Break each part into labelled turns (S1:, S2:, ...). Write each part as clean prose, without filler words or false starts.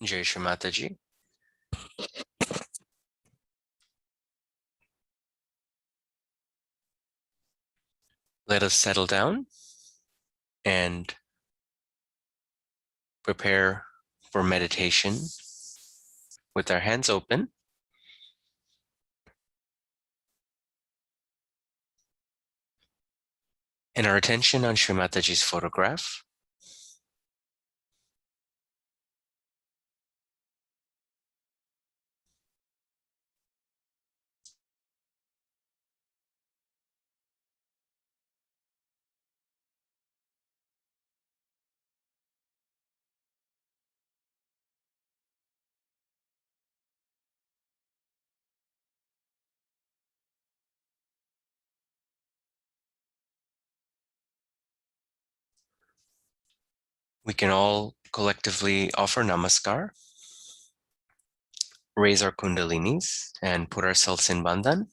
S1: Jai Shri Mataji. Let us settle down and prepare for meditation with our hands open and our attention on Shri Mataji's photograph. We can all collectively offer namaskar, raise our kundalinis, and put ourselves in bandhan.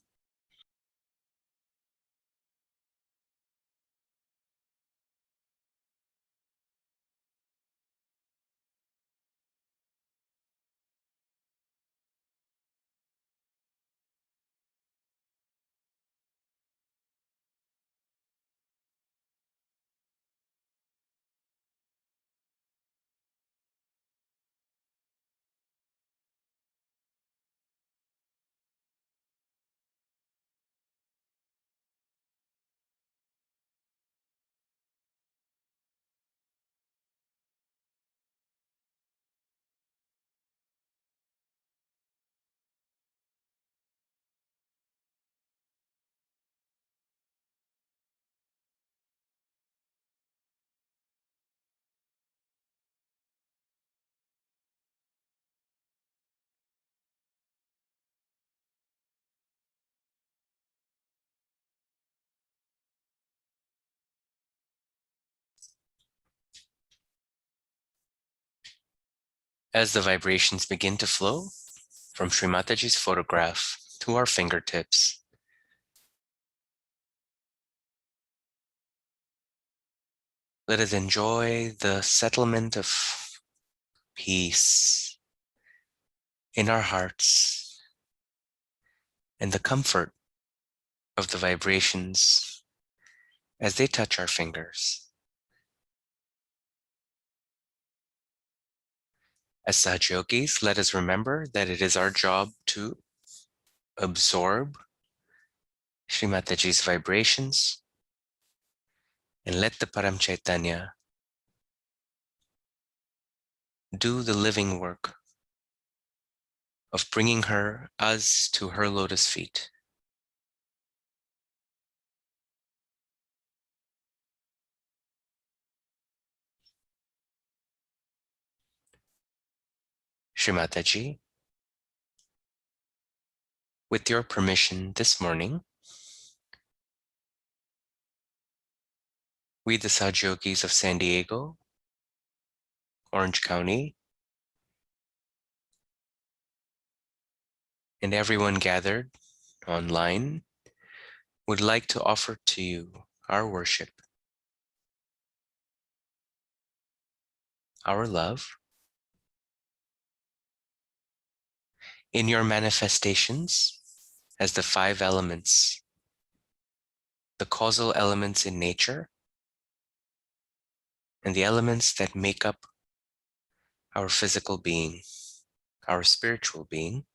S1: As the vibrations begin to flow from Shri Mataji's photograph to our fingertips, let us enjoy the settlement of peace in our hearts and the comfort of the vibrations as they touch our fingers. As Sahaja-yogis, let us remember that it is our job to absorb Shri Mataji's vibrations and let the Param Chaitanya do the living work of bringing us to her lotus feet. Shri Mataji, with your permission this morning, we the Sahaja-yogis of San Diego, Orange County, and everyone gathered online would like to offer to you our worship, our love, in your manifestations as the five elements, the causal elements in nature, and the elements that make up our physical being, our spiritual being,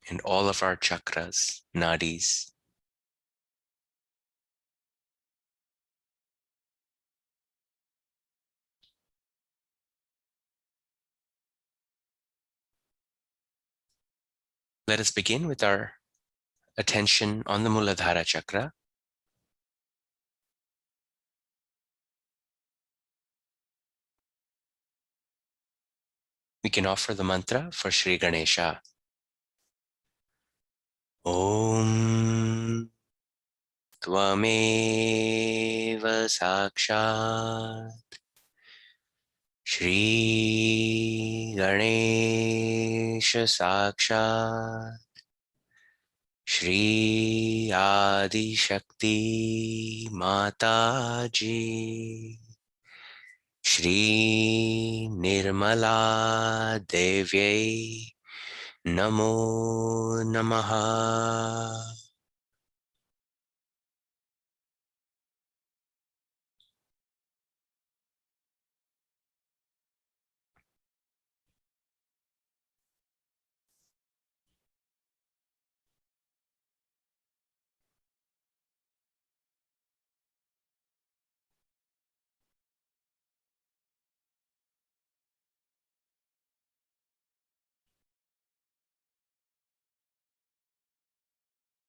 S1: and all of our chakras, nadis. Let us begin with our attention on the Muladhara chakra. We can offer the mantra for Shri Ganesha. Om Tvameva Sakshat Shri Ganesha Sakshat Shri Adi Shakti Mata Ji, Shri Nirmala Devyai Namo Namaha.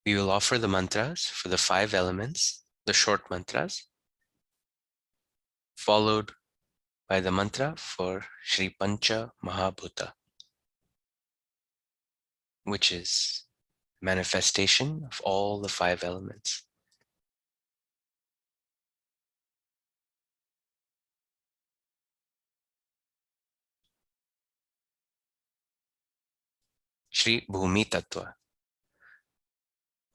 S1: We will offer the mantras for the 5 elements, the short mantras, followed by the mantra for Shri Pancha Mahabhuta, which is manifestation of all the 5 elements. Shri Bhumi Tattva.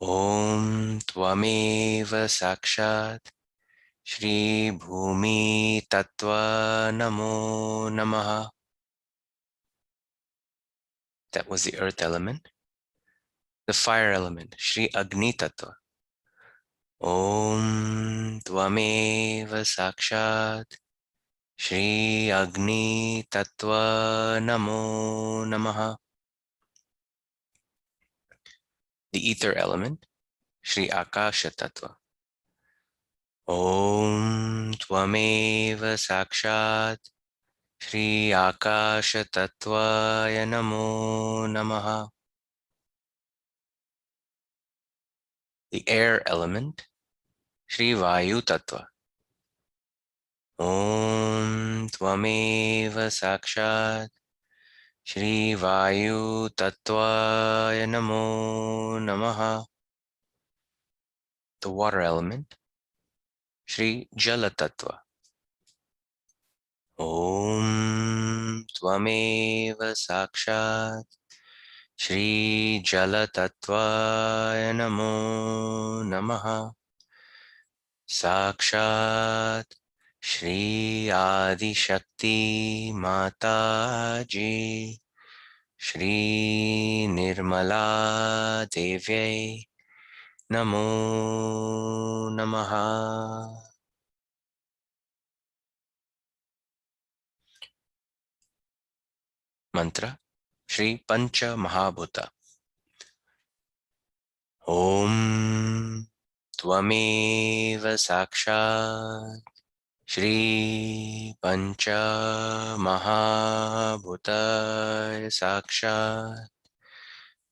S1: Om Tvameva Sakshat Shri Bhumi Tattva Namo Namaha. That was the earth element. The fire element, Shri Agni Tattva. Om Tvameva Sakshat Shri Agni Tattva Namo Namaha. The ether element, Shri Akasha Tattva. Om Tvameva Sakshat Shri Akasha Tattvaya Namo Namaha. The air element, Shri Vayu Tattva. Om Tvameva Sakshat Shri Vayu Tattvaya Namo Namaha. The water element, Shri Jala Tattva. Om Tvameva Sakshat Shri Jala Tattvaya Namo Namaha. Sakshat Shri Adi Shakti Mata Ji, Shri Nirmala Devyai Namo Namaha. Mantra Shri Pancha Mahabhuta. Om Tvameva Sakshat Shri Pancha Mahabhuta Sakshat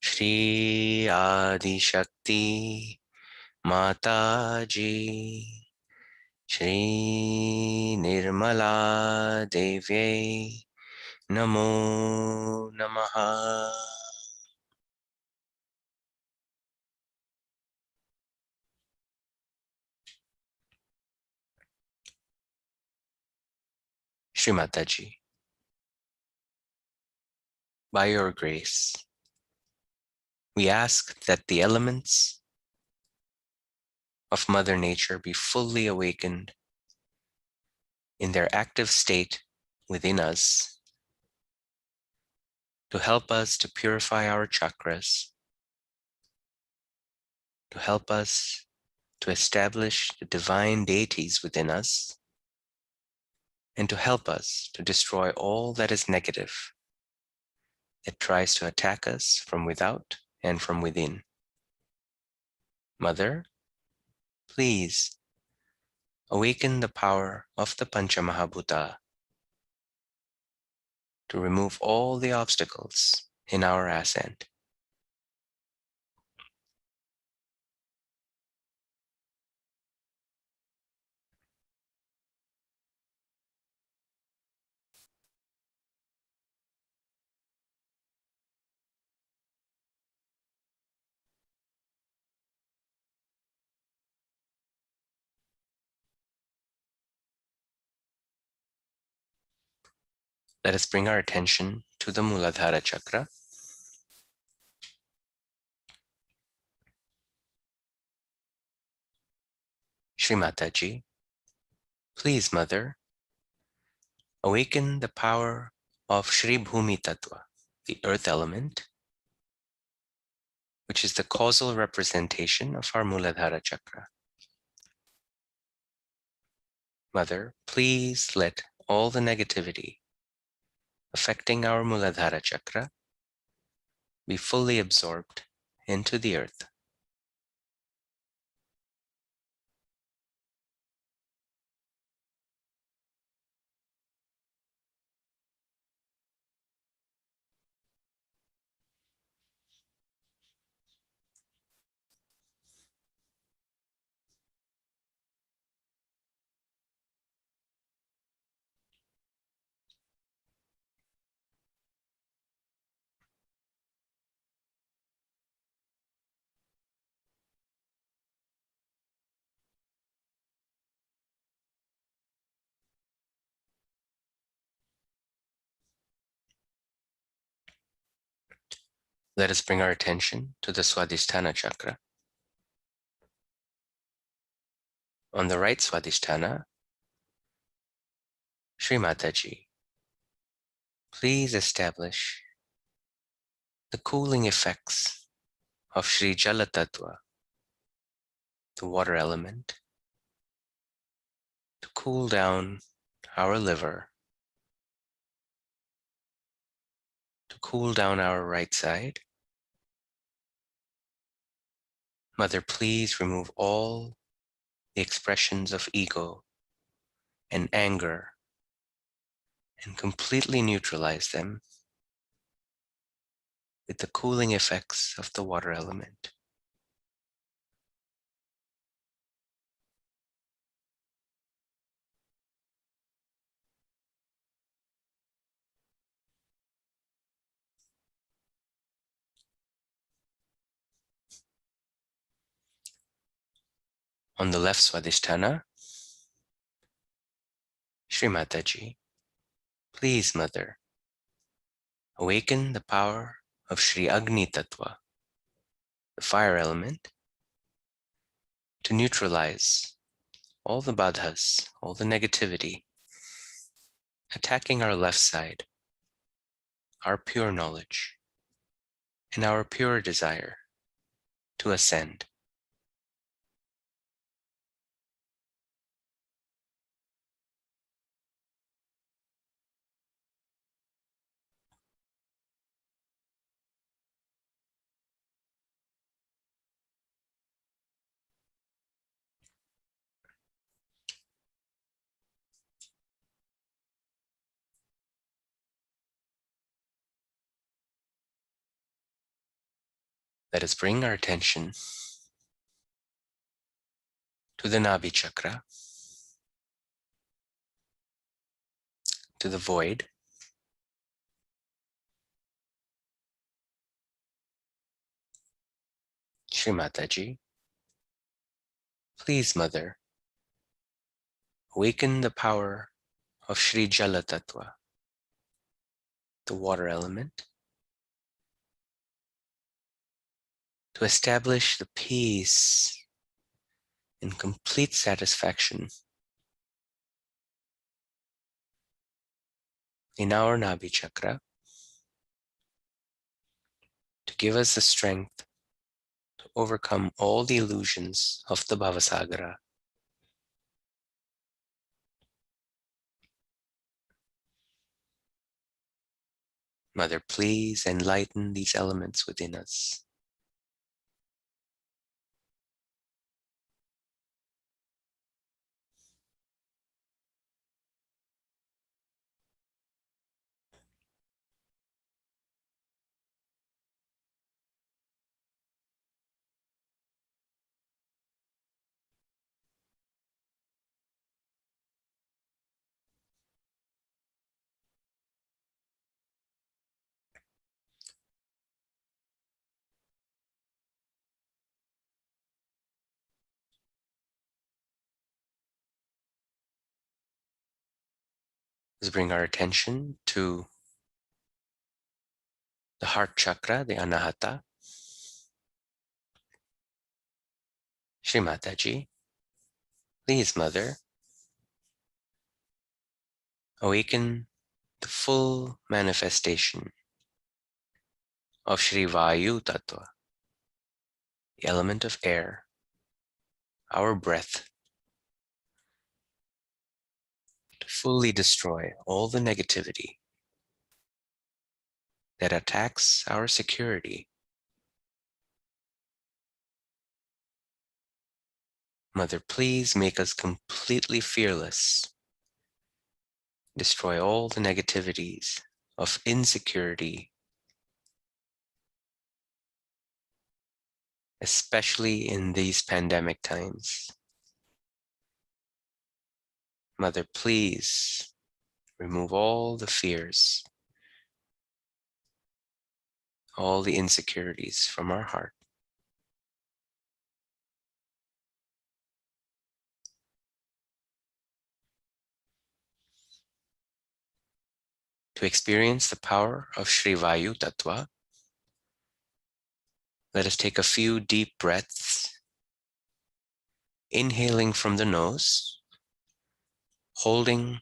S1: Shri Adi Shakti Mata Ji, Shri Nirmala Devyai Namo Namaha. Shri Mataji, by your grace, we ask that the elements of Mother Nature be fully awakened in their active state within us to help us to purify our chakras, to help us to establish the divine deities within us, and to help us to destroy all that is negative that tries to attack us from without and from within. Mother, please awaken the power of the Pancha Mahabhuta to remove all the obstacles in our ascent. Let us bring our attention to the Muladhara Chakra. Shri Mataji, please, Mother, awaken the power of Shri Bhumi Tattva, the earth element, which is the causal representation of our Muladhara chakra. Mother, please let all the negativity affecting our Muladhara chakra be fully absorbed into the earth. Let us bring our attention to the Swadhisthana chakra. On the right Swadhisthana, Shri Mataji, please establish the cooling effects of Shri Jala Tattva, the water element, to cool down our liver, to cool down our right side. Mother, please remove all the expressions of ego and anger and completely neutralize them with the cooling effects of the water element. On the left Swadhisthana, Shri Mataji, please, Mother, awaken the power of Shri Agni Tattva, the fire element, to neutralize all the badhas, all the negativity attacking our left side, our pure knowledge, and our pure desire to ascend. Let us bring our attention to the Nabhi chakra, to the void. Shri Mataji, please, Mother, awaken the power of Shri Jala Tattva, the water element, to establish the peace and complete satisfaction in our Nabhi chakra, to give us the strength to overcome all the illusions of the Bhavasagara. Mother, please enlighten these elements within us. Let's bring our attention to the heart chakra, the Anahata. Shri Mataji, Please, Mother, awaken the full manifestation of Shri Vayu Tattva, the element of air, our breath, to fully destroy all the negativity that attacks our security. Mother, please make us completely fearless. Destroy all the negativities of insecurity, especially in these pandemic times. Mother, please remove all the fears, all the insecurities from our heart. To experience the power of Shri Vayu Tattva, let us take a few deep breaths, inhaling from the nose, holding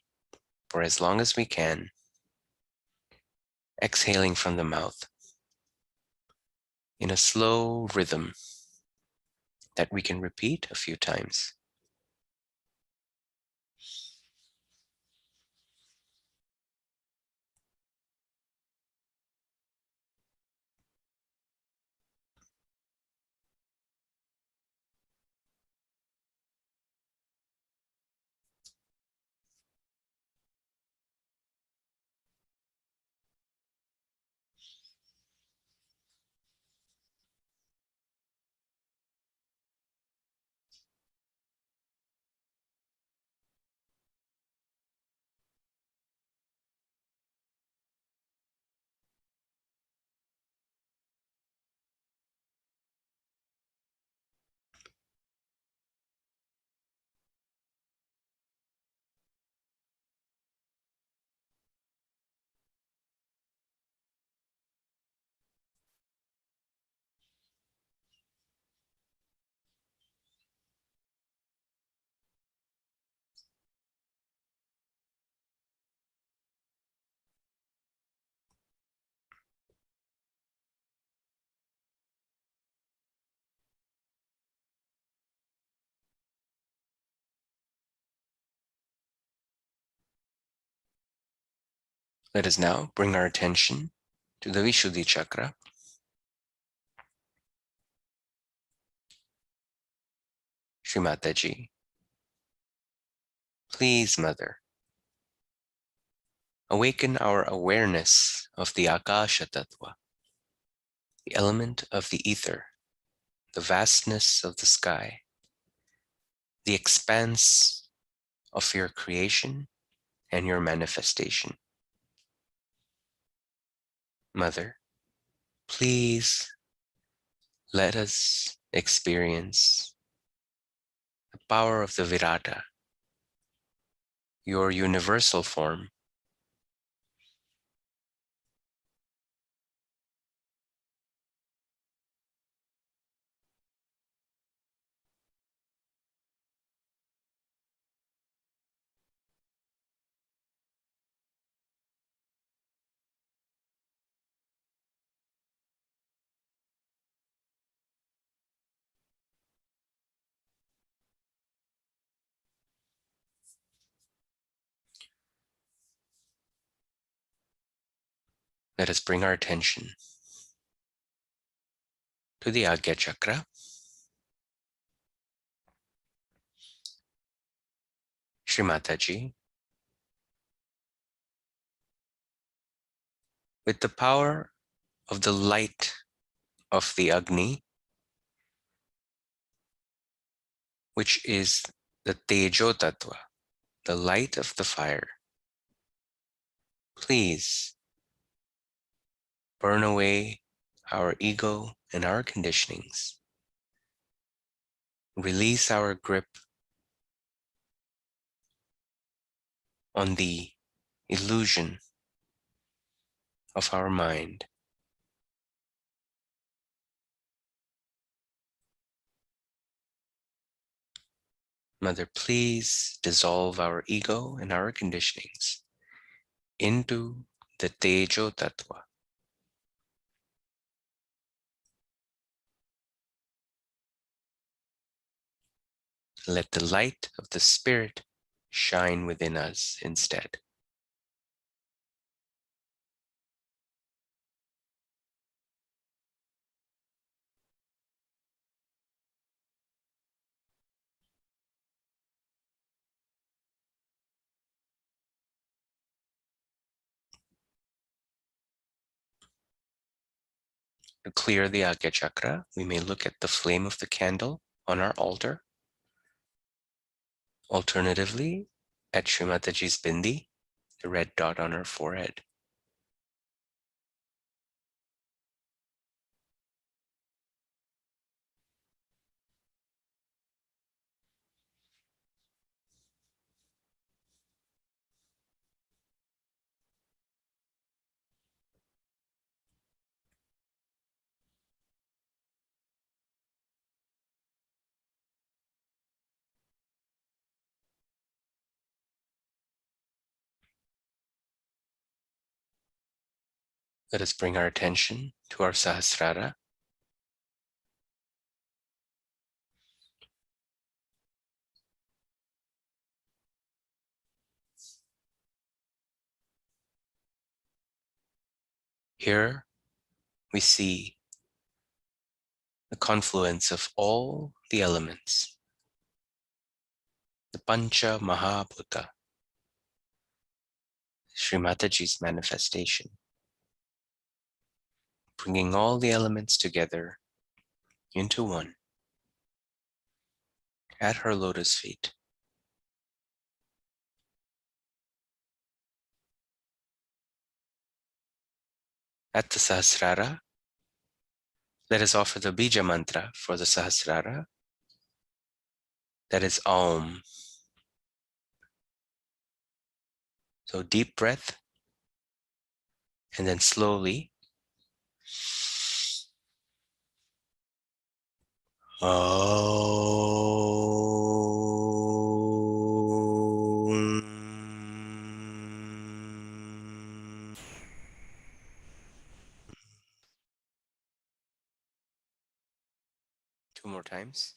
S1: for as long as we can, exhaling from the mouth in a slow rhythm that we can repeat a few times. Let us now bring our attention to the Vishuddhi chakra. Shri Mataji, please, Mother, awaken our awareness of the Akasha Tattva, the element of the ether, the vastness of the sky, the expanse of your creation and your manifestation. Mother, please let us experience the power of the Virata, your universal form. Let us bring our attention to the Agya chakra. Shri Mataji, with the power of the light of the Agni, which is the Tejo Tattva, the light of the fire, please burn away our ego and our conditionings. Release our grip on the illusion of our mind. Mother, please dissolve our ego and our conditionings into the Tejo Tattva. Let the light of the Spirit shine within us instead. To clear the Agya Chakra, we may look at the flame of the candle on our altar. Alternatively, at Srimataji's Bindi, the red dot on her forehead. Let us bring our attention to our Sahasrara. Here we see the confluence of all the elements, the Pancha Mahabhuta, Srimataji's manifestation, bringing all the elements together into one at her lotus feet. At the Sahasrara, let us offer the Bija mantra for the Sahasrara. That is Om. So deep breath, and then slowly Om. Two more times.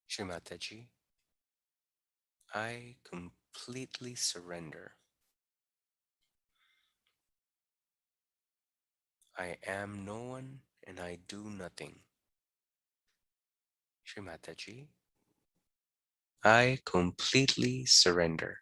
S1: Srimataji, I completely surrender. I am no one and I do nothing. Srimataji, I completely surrender.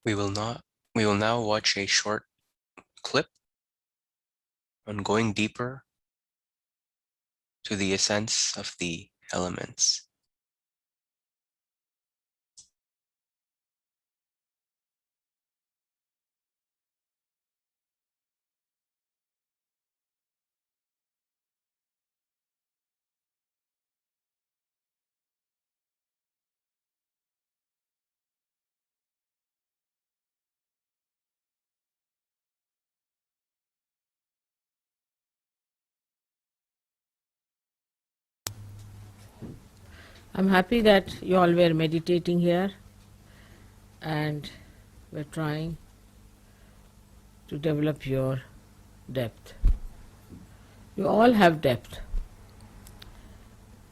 S1: We will not we will now watch a short clip on going deeper to the essence of the elements.
S2: I'm happy that you all were meditating here and were trying to develop your depth. You all have depth,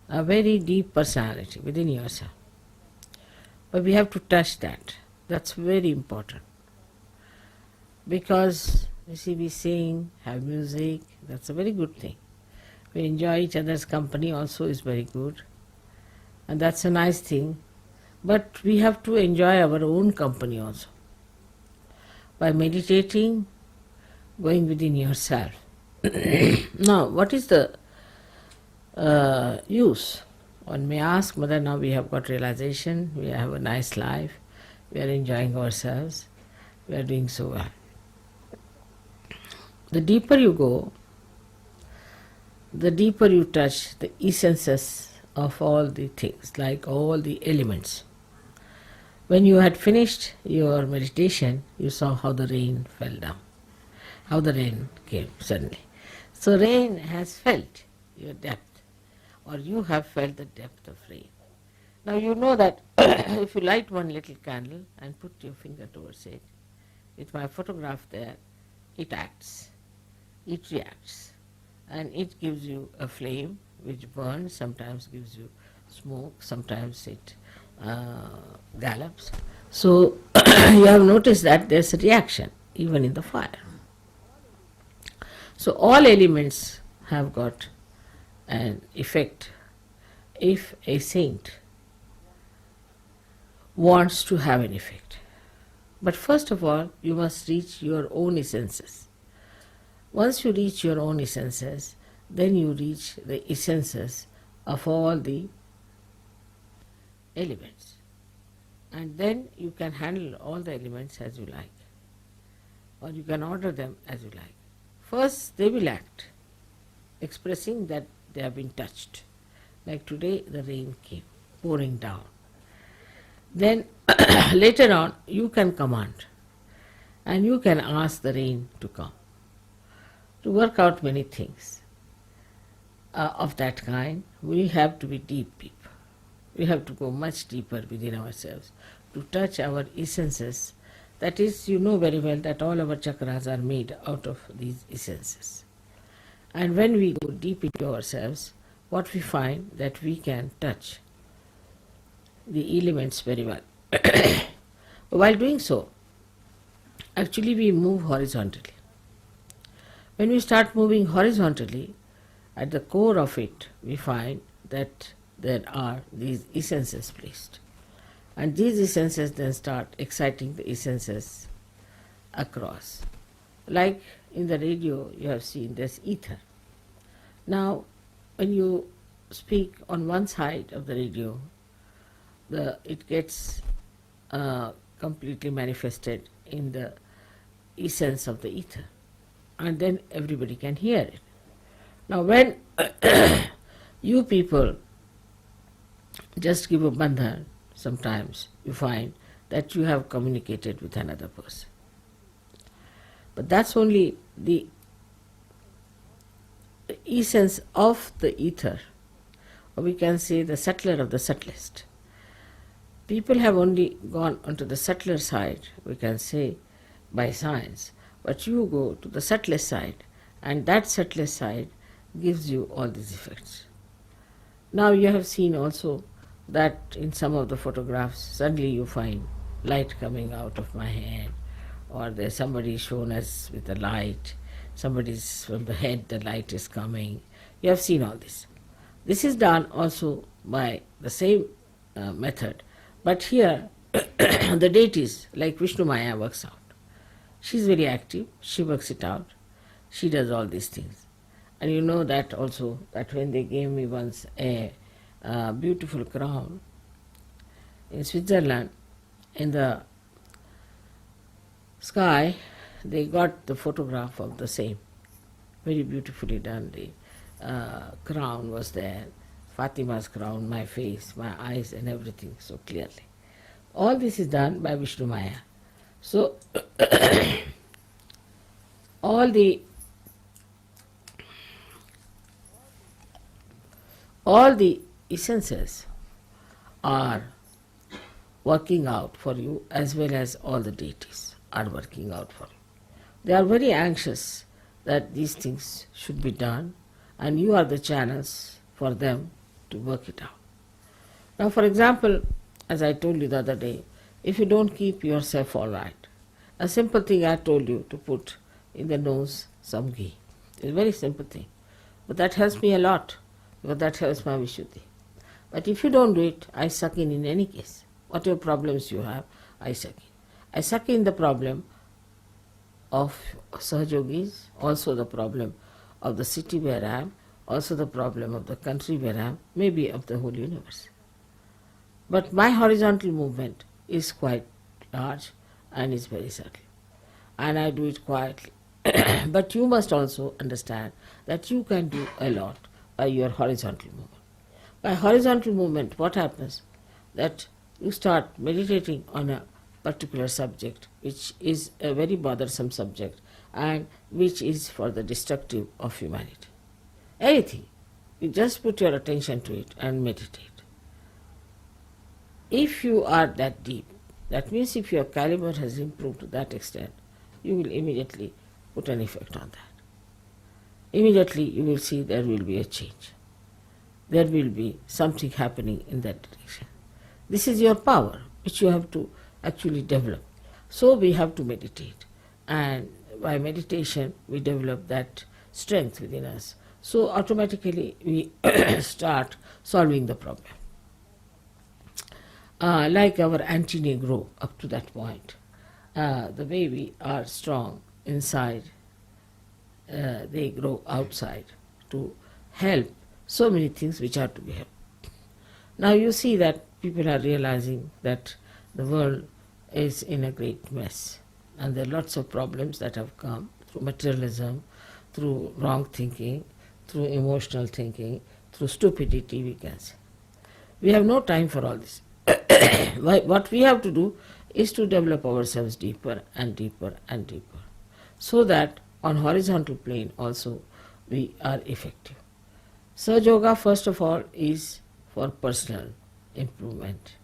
S2: a very deep personality within yourself. But we have to touch that. That's very important. Because, you see, we sing, have music, that's a very good thing. We enjoy each other's company also is very good. And that's a nice thing. But we have to enjoy our own company also. By meditating, going within yourself. Now, what is the use? One may ask, Mother, now we have got realization, we have a nice life, we are enjoying ourselves, we are doing so well. The deeper you go, the deeper you touch the essences of all the things, like all the elements. When you had finished your meditation, you saw how the rain fell down, how the rain came suddenly. So rain has felt your depth, or you have felt the depth of rain. Now you know that if you light one little candle and put your finger towards it, with my photograph there, it acts, it reacts, and it gives you a flame which burns, sometimes gives you smoke, sometimes it gallops. So you have noticed that there's a reaction even in the fire. So all elements have got an effect. If a saint wants to have an effect. But first of all, you must reach your own essences. Once you reach your own essences, then you reach the essences of all the elements. And then you can handle all the elements as you like, or you can order them as you like. First, they will act, expressing that they have been touched. Like today, the rain came pouring down. Then later on, you can command and you can ask the rain to come, to work out many things of that kind. We have to be deep people. We have to go much deeper within ourselves to touch our essences. That is, you know very well that all our chakras are made out of these essences. And when we go deep into ourselves, what we find that we can touch the elements very well. While doing so, actually we move horizontally. When we start moving horizontally, at the core of it, we find that there are these essences placed. And these essences then start exciting the essences across. Like in the radio, you have seen there's ether. Now, when you speak on one side of the radio, it gets completely manifested in the essence of the ether, and then everybody can hear it. Now, when you people just give a bandhan, sometimes you find that you have communicated with another person. But that's only the essence of the ether, or we can say the subtler of the subtlest. People have only gone onto the subtler side, we can say, by science, but you go to the subtlest side, and that subtlest side gives you all these effects. Now you have seen also that in some of the photographs, suddenly you find light coming out of my hand, or there's somebody shown us with a light, somebody's from the head, the light is coming. You have seen all this. This is done also by the same method. But here, the deities, like Vishnu Maya, works out. She's very active, she works it out, she does all these things. And you know that also, that when they gave me once a beautiful crown in Switzerland, in the sky, they got the photograph of the same. Very beautifully done. The crown was there. Fatima's crown, my face, my eyes and everything so clearly. All this is done by Vishnu Maya. So, all the essences are working out for you, as well as all the deities are working out for you. They are very anxious that these things should be done, and you are the channels for them to work it out. Now, for example, as I told you the other day, if you don't keep yourself all right, a simple thing I told you to put in the nose some ghee. It's a very simple thing. But that helps me a lot, because that helps my Vishuddhi. But if you don't do it, I suck in any case. Whatever problems you have, I suck in. I suck in the problem of Sahajogis, also the problem of the city where I am, also the problem of the country where I am, maybe of the whole universe. But my horizontal movement is quite large and is very subtle. And I do it quietly. But you must also understand that you can do a lot by your horizontal movement. By horizontal movement, what happens? That you start meditating on a particular subject, which is a very bothersome subject and which is for the destructive of humanity. Anything. You just put your attention to it and meditate. If you are that deep, that means if your caliber has improved to that extent, you will immediately put an effect on that. Immediately you will see there will be a change. There will be something happening in that direction. This is your power, which you have to actually develop. So we have to meditate. And by meditation, we develop that strength within us. So automatically we start solving the problem. Like our anti-Negro up to that point. The way we are strong inside, they grow outside to help so many things which are to be helped. Now you see that people are realizing that the world is in a great mess, and there are lots of problems that have come through materialism, through wrong thinking, through emotional thinking, through stupidity, we can say. We have no time for all this. What we have to do is to develop ourselves deeper and deeper and deeper, so that on horizontal plane also we are effective. Sahaja Yoga, first of all, is for personal improvement,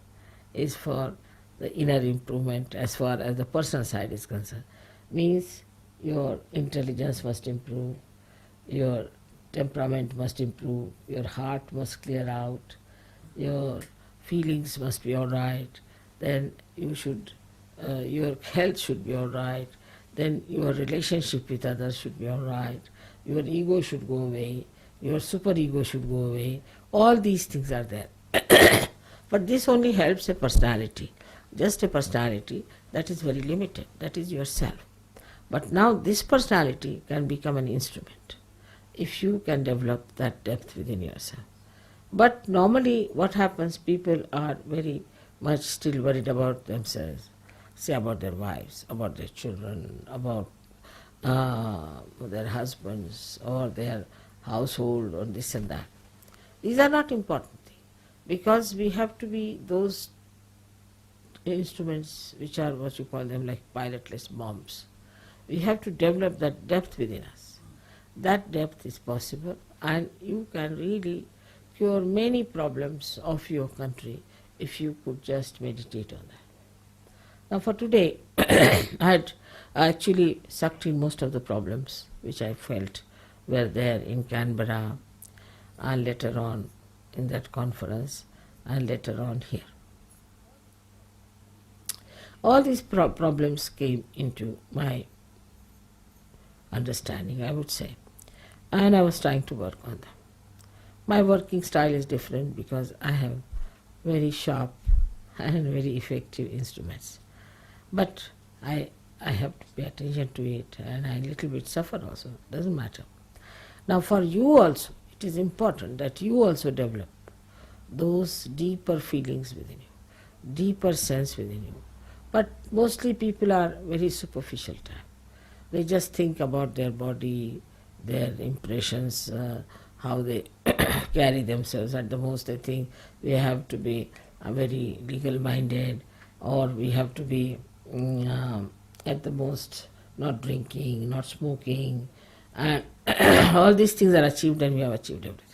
S2: is for the inner improvement as far as the personal side is concerned. Means your intelligence must improve, your temperament must improve, your heart must clear out, your feelings must be all right, then you should, your health should be all right, then your relationship with others should be all right, your ego should go away, your superego should go away. All these things are there. But this only helps a personality, just a personality that is very limited, that is yourself. But now this personality can become an instrument if you can develop that depth within yourself. But normally what happens, people are very much still worried about themselves, say about their wives, about their children, about their husbands or their household or this and that. These are not important things, because we have to be those instruments which are what you call them like pilotless bombs. We have to develop that depth within us. That depth is possible, and you can really cure many problems of your country if you could just meditate on that. Now for today, I had actually sucked in most of the problems which I felt were there in Canberra and later on in that conference and later on here. All these problems came into my understanding, I would say, and I was trying to work on them. My working style is different because I have very sharp and very effective instruments. But I have to pay attention to it, and I a little bit suffer also, doesn't matter. Now for you also, it is important that you also develop those deeper feelings within you, deeper sense within you. But mostly people are very superficial type. They just think about their body, their impressions, how they carry themselves. At the most they think we have to be very legal minded, or we have to be at the most not drinking, not smoking, and all these things are achieved and we have achieved everything.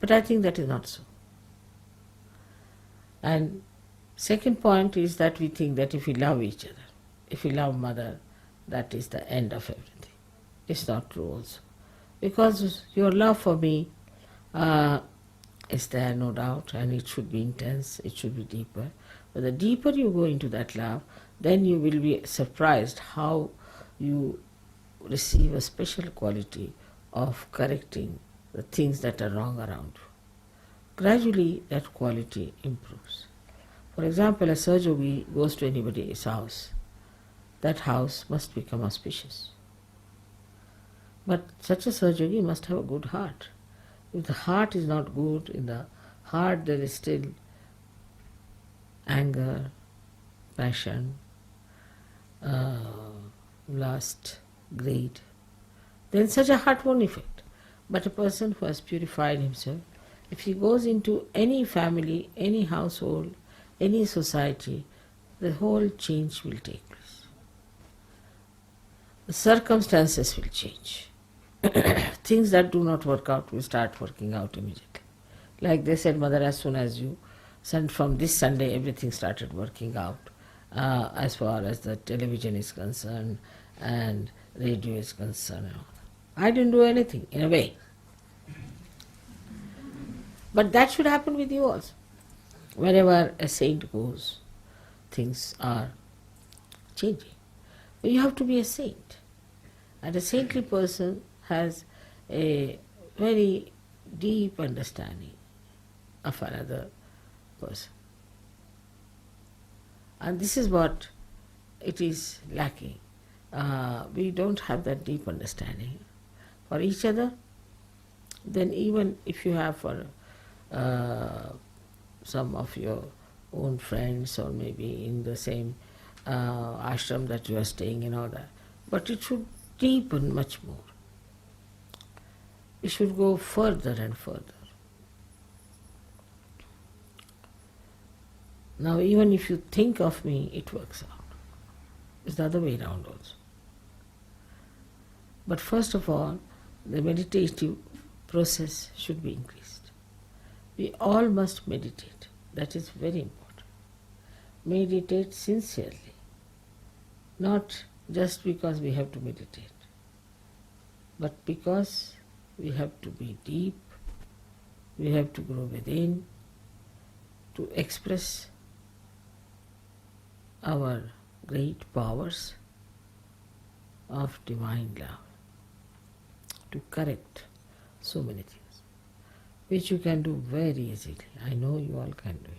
S2: But I think that is not so. And second point is that we think that if we love each other, if we love mother, that is the end of everything. It's not true also. Because your love for me uh, is there, no doubt, and it should be intense, it should be deeper. But the deeper you go into that love, then you will be surprised how you receive a special quality of correcting the things that are wrong around you. Gradually, that quality improves. For example, a Sahajogi goes to anybody's house, that house must become auspicious. But such a Sahajogi must have a good heart. If the heart is not good, in the heart there is still anger, passion, uh, lust, greed, then such a heart won't affect. But a person who has purified himself, if he goes into any family, any household, any society, the whole change will take place. The circumstances will change. Things that do not work out will start working out immediately. Like they said, Mother, as soon as you sent from this Sunday, everything started working out as far as the television is concerned and radio is concerned. I didn't do anything, in a way. But that should happen with you also. Wherever a saint goes, things are changing. But you have to be a saint. And a saintly person has a very deep understanding of another person. And this is what it is lacking. We don't have that deep understanding for each other. Then even if you have for some of your own friends or maybe in the same ashram that you are staying in or that, but it should deepen much more. It should go further and further. Now even if you think of me, it works out. It's the other way around also. But first of all, the meditative process should be increased. We all must meditate. That is very important. Meditate sincerely. Not just because we have to meditate, but because we have to be deep, we have to grow within, to express our great powers of divine love, to correct so many things, which you can do very easily. I know you all can do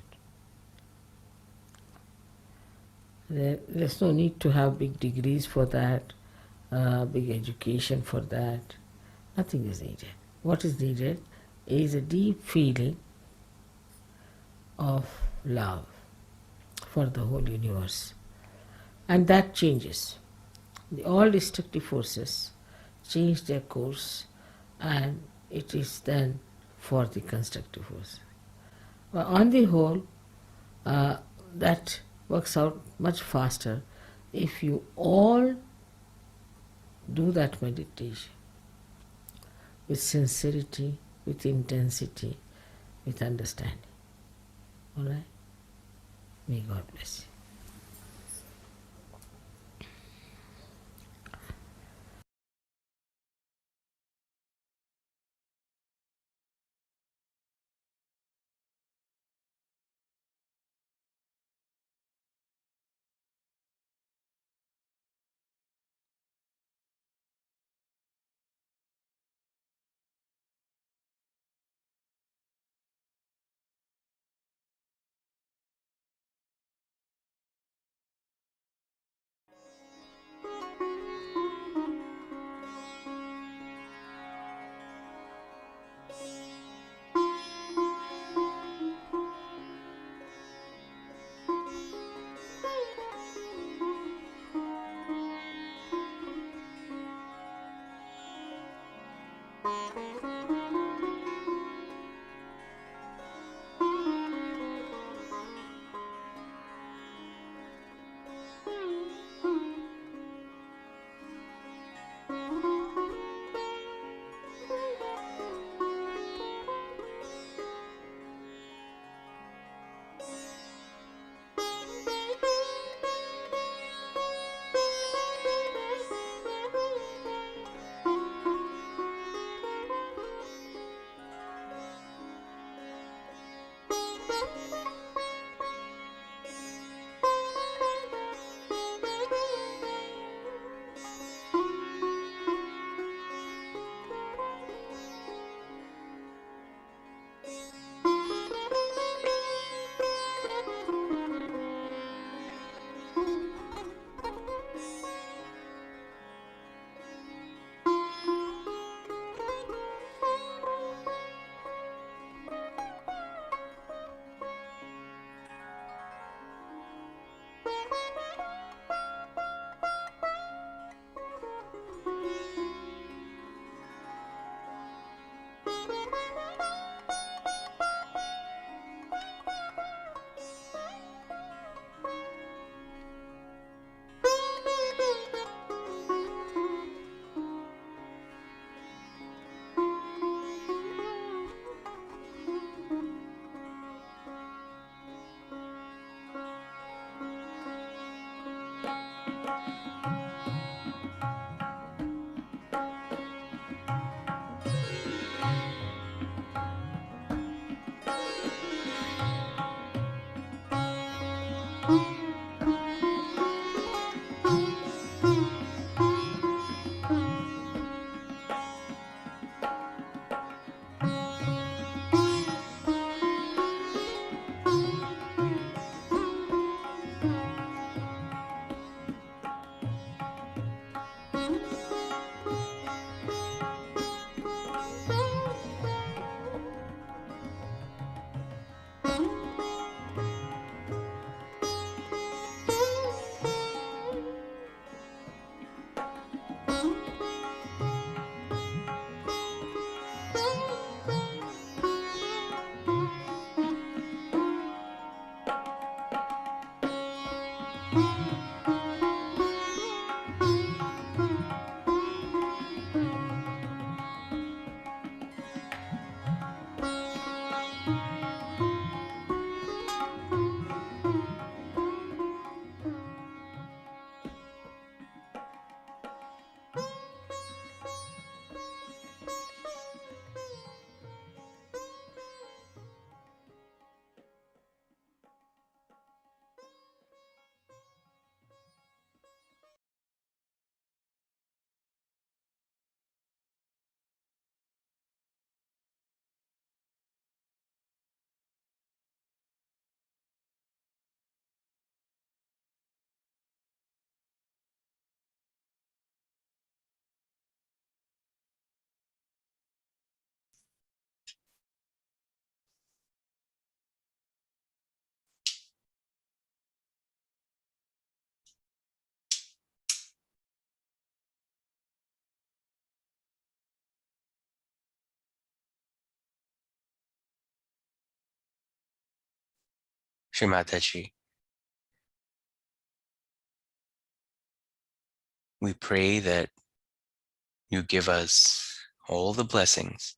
S2: it. There's no need to have big degrees for that, big education for that. Nothing is needed. What is needed is a deep feeling of love for the whole universe. And that changes. All destructive forces change their course, and it is then for the constructive force. But on the whole, that works out much faster if you all do that meditation with sincerity, with intensity, with understanding. All right? May God bless you.
S1: Shri Mataji. We pray that you give us all the blessings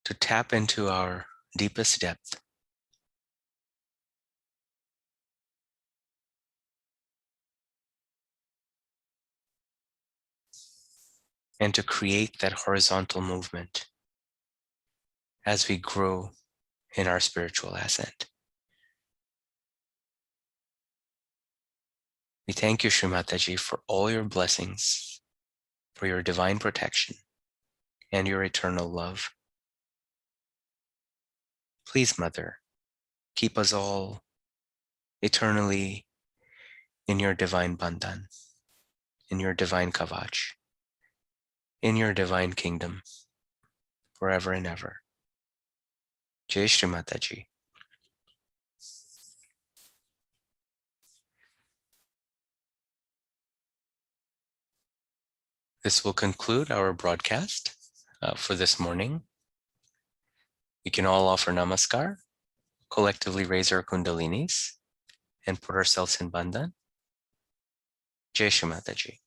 S1: to tap into our deepest depth and to create that horizontal movement as we grow in our spiritual ascent. We thank you, Shri Mataji, for all your blessings, for your divine protection, and your eternal love. Please, Mother, keep us all eternally in your divine bandhan, in your divine kavach, in your divine kingdom, forever and ever. Jai Shri Mataji. This will conclude our broadcast for this morning. We can all offer namaskar, collectively raise our kundalinis, and put ourselves in bandhan. Jai Shri Mataji.